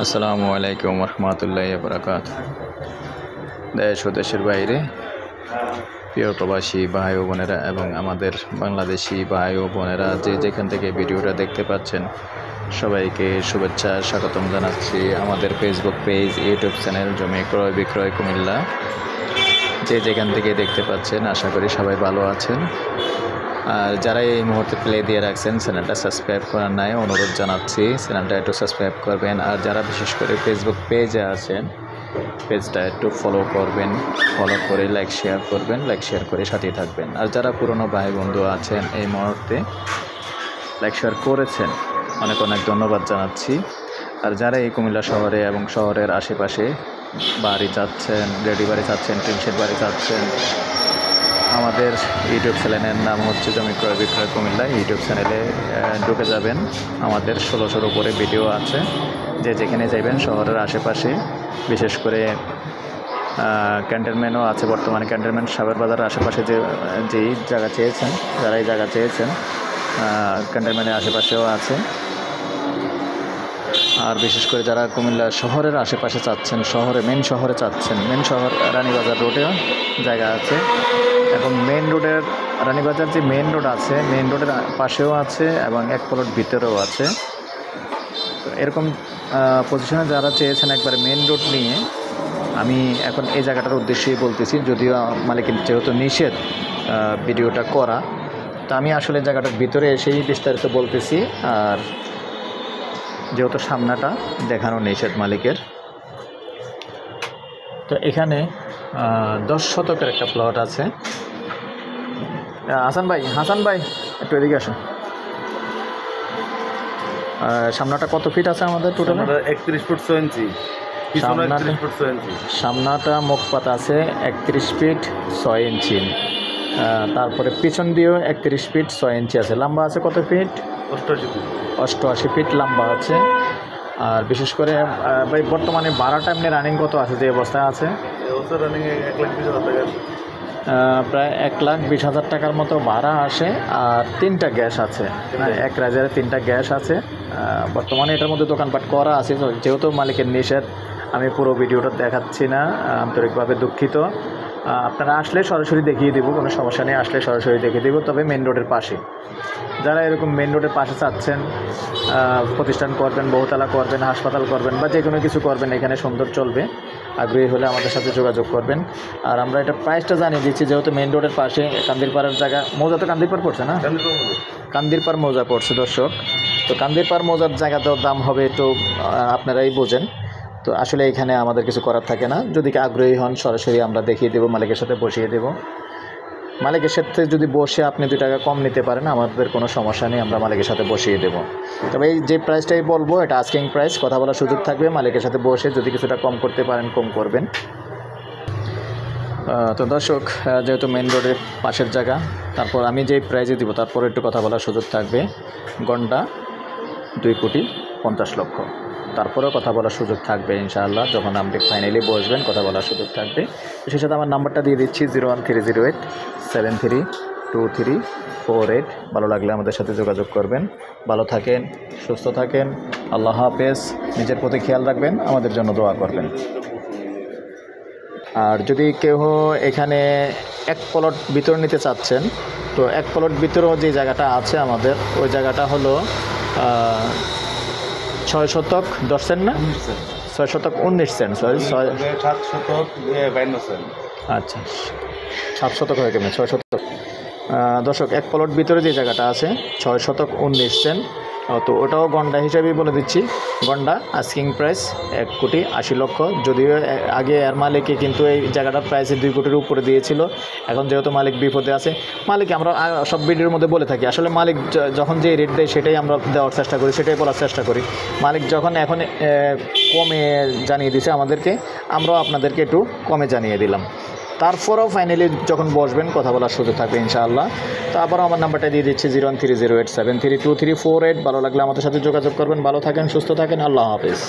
আসসালামু আলাইকুম রহমতুল্লাহি বারাকাতুহু। দেশ ও দেশের বাইরে প্রিয় প্রবাসী ভাই ও বোনেরা এবং আমাদের বাংলাদেশি ভাই ও বোনেরা যে যেখান থেকে ভিডিওটা দেখতে পাচ্ছেন সবাইকে শুভেচ্ছা স্বাগতম জানাচ্ছি আমাদের ফেসবুক পেজ, ইউটিউব চ্যানেল জমি ক্রয় বিক্রয় কুমিল্লা। যে যেখান থেকে দেখতে পাচ্ছেন আশা করি সবাই ভালো আছেন। আর যারা এই মুহূর্তে প্লে দিয়ে রাখছেন চ্যানেলটা সাবস্ক্রাইব করার নাই অনুরোধ জানাচ্ছি, চ্যানেলটা একটু সাবস্ক্রাইব করবেন। আর যারা বিশেষ করে ফেসবুক পেজে আছেন পেজটা একটু ফলো করবেন, ফলো করে লাইক শেয়ার করবেন, লাইক শেয়ার করে সাথেই থাকবেন। আর যারা পুরনো ভাই বন্ধু আছেন এই মুহূর্তে লাইক শেয়ার করেছেন অনেক অনেক ধন্যবাদ জানাচ্ছি। আর যারা এই কুমিল্লা শহরে এবং শহরের আশেপাশে বাড়ি চাচ্ছেন, রেডি বাড়ি চাচ্ছেন, টিনশেড বাড়ি চাচ্ছেন, আমাদের ইউটিউব চ্যানেলের নাম হচ্ছে জমি ক্রয় বিক্রয় কুমিল্লা। ইউটিউব চ্যানেলে ঢুকে যাবেন, আমাদের 1600-র উপরে ভিডিও আছে। যে যেখানে যাবেন শহরের আশেপাশে, বিশেষ করে ক্যান্টনমেন্টও আছে বর্তমানে। ক্যান্টনমেন্ট সাবের বাজারের আশেপাশে যেই জায়গা চেয়েছেন, যারা এই জায়গা চেয়েছেন ক্যান্টনমেন্টের আশেপাশেও আছে। আর বিশেষ করে যারা কুমিল্লা শহরের আশেপাশে চাচ্ছেন, মেন শহরে চাচ্ছেন, মেন শহর রানীবাজার রোডেও জায়গা আছে এবং মেন রোডের রানীবাজার যে মেন রোড আছে মেন রোডের পাশেও আছে এবং এক প্লট ভিতরেও আছে। তো এরকম পজিশনে যারা চেয়েছেন একবারে মেন রোড নিয়ে, আমি এখন এই জায়গাটার উদ্দেশ্যেই বলতেছি, যদিও মালিকের যেহেতু নিষেধ ভিডিওটা করা, তা আমি আসলে জায়গাটার ভিতরে এসেই বিস্তারিত বলতেছি। আর যেহেতু সামনাটা দেখানো নিষেধ মালিকের, তো এখানে 10 শতকের একটা প্লট আছে। হাসান ভাই একটু এদিকে আসুন। সামনাটা কত ফিট আছে আমাদের টোটাল? 31 ফুট 6 ইঞ্চি। সামনাটা মুখপাত আছে 31 ফিট 6 ইঞ্চি। তারপরে পিছন দিয়েও 31 ফিট 6 ইঞ্চি আছে। লম্বা আছে কত ফিট? 88 ফিট লম্বা আছে। আর বিশেষ করে ভাই বর্তমানে ভাড়াটা এমনি রানিং কত আছে, যে অবস্থায় আছে? রানিং 1,20,000 টাকা, প্রায় 1,20,000 টাকার মতো ভাড়া আসে। আর 3টা গ্যাস আছে, এক রাজারে 3টা গ্যাস আছে। বর্তমানে এটার মধ্যে দোকানপাট করা আছে। যেহেতু মালিকের নিষেধ আমি পুরো ভিডিওটা দেখাচ্ছি না, আন্তরিকভাবে দুঃখিত। আপনারা আসলে সরাসরি দেখিয়ে দেবো, কোনো সমস্যা নেই, আসলে সরাসরি দেখিয়ে দেবো। তবে মেন রোডের পাশে যারা এরকম মেন রোডের পাশে চাচ্ছেন, প্রতিষ্ঠান করবেন, বহুতলা করবেন, হাসপাতাল করবেন বা যে কোনো কিছু করবেন, এখানে সুন্দর চলবে, আগ্রহী হলে আমাদের সাথে যোগাযোগ করবেন। আর আমরা এটা প্রাইসটা জানিয়ে দিচ্ছি, যেহেতু মেন রোডের পাশে কান্দিরপাড়ের জায়গা, মৌজা তো কান্দিরপাড় পড়ছে না, কান্দিরপাড় মৌজা পড়ছে দর্শক। তো কান্দিরপাড় মৌজার জায়গাতেও দাম হবে একটু, আপনারাই বোঝেন। তো আসলে এখানে আমাদের কিছু করার থাকে না। যদি আগ্রহী হন সরাসরি আমরা দেখিয়ে দেবো, মালিকের সাথে বসিয়ে দেবো। মালিকের সাথে যদি বসে আপনি 2 টাকা কম নিতে পারেন, আমাদের কোনো সমস্যা নেই, আমরা মালিকের সাথে বসিয়ে দেবো। তবে এই যে প্রাইসটাই বলবো এটা আস্কিং প্রাইস, কথা বলার সুযোগ থাকবে। মালিকের সাথে বসে যদি কিছুটা কম করতে পারেন কম করবেন। তো দর্শক, যেহেতু মেন রোডের পাশের জায়গা, তারপর আমি যেই প্রাইজে দিব তারপর একটু কথা বলার সুযোগ থাকবে। গন্ডা 2,50,00,000, তারপরেও কথা বলার সুযোগ থাকবে ইনশাআল্লাহ। যখন আপনি ফাইনালি বসবেন কথা বলার সুযোগ থাকবে। সেই সাথে আমার নাম্বারটা দিয়ে দিচ্ছি 01308732348। ভালো লাগলে আমাদের সাথে যোগাযোগ করবেন। ভালো থাকেন, সুস্থ থাকেন, আল্লাহ হাফেজ। নিজের প্রতি খেয়াল রাখবেন, আমাদের জন্য দোয়া করবেন। আর যদি কেউ এখানে 1 প্লট ভিতর নিতে চাচ্ছেন, তো 1 প্লট ভিতরেও যে জায়গাটা আছে আমাদের, ওই জায়গাটা হলো 6 শতক 10 সেন্ট না, 6 শতক 19 সেন্ট, সরি 7 শতক 52 সেন্ট। আচ্ছা, 7 শতক হয়ে গেছে 6 শতক। দর্শক, 1 প্লট ভিতরে যে জায়গাটা আছে 6 শতক 19 সেন্ট। তো ওটাও গন্ডা হিসাবেই বলে দিচ্ছি। গন্ডা আস্কিং প্রাইস 1,80,00,000। যদিও আগে এর মালিকে কিন্তু এই জায়গাটার প্রাইসে 2 কোটির উপরে দিয়েছিল। এখন যেহেতু মালিক বিপদে আছে, মালিক আমরা সব ভিডিওর মধ্যে বলে থাকি, আসলে মালিক যখন যে রেট দেয় সেটাই আমরা দেওয়ার চেষ্টা করি, সেটাই বলার চেষ্টা করি। মালিক যখন এখন কমে জানিয়ে দিছে আমাদেরকে, আমরাও আপনাদেরকে একটু কমে জানিয়ে দিলাম। তারপরেও ফাইনালি যখন বসবেন কথা বলার সুযোগ থাকবে ইনশাআল্লাহ। তো আবারও আমার নাম্বারটা দিয়ে দিচ্ছি 01308732348। ভালো লাগলে আমাদের সাথে যোগাযোগ করবেন। ভালো থাকেন, সুস্থ থাকেন, আল্লাহ হাফেজ।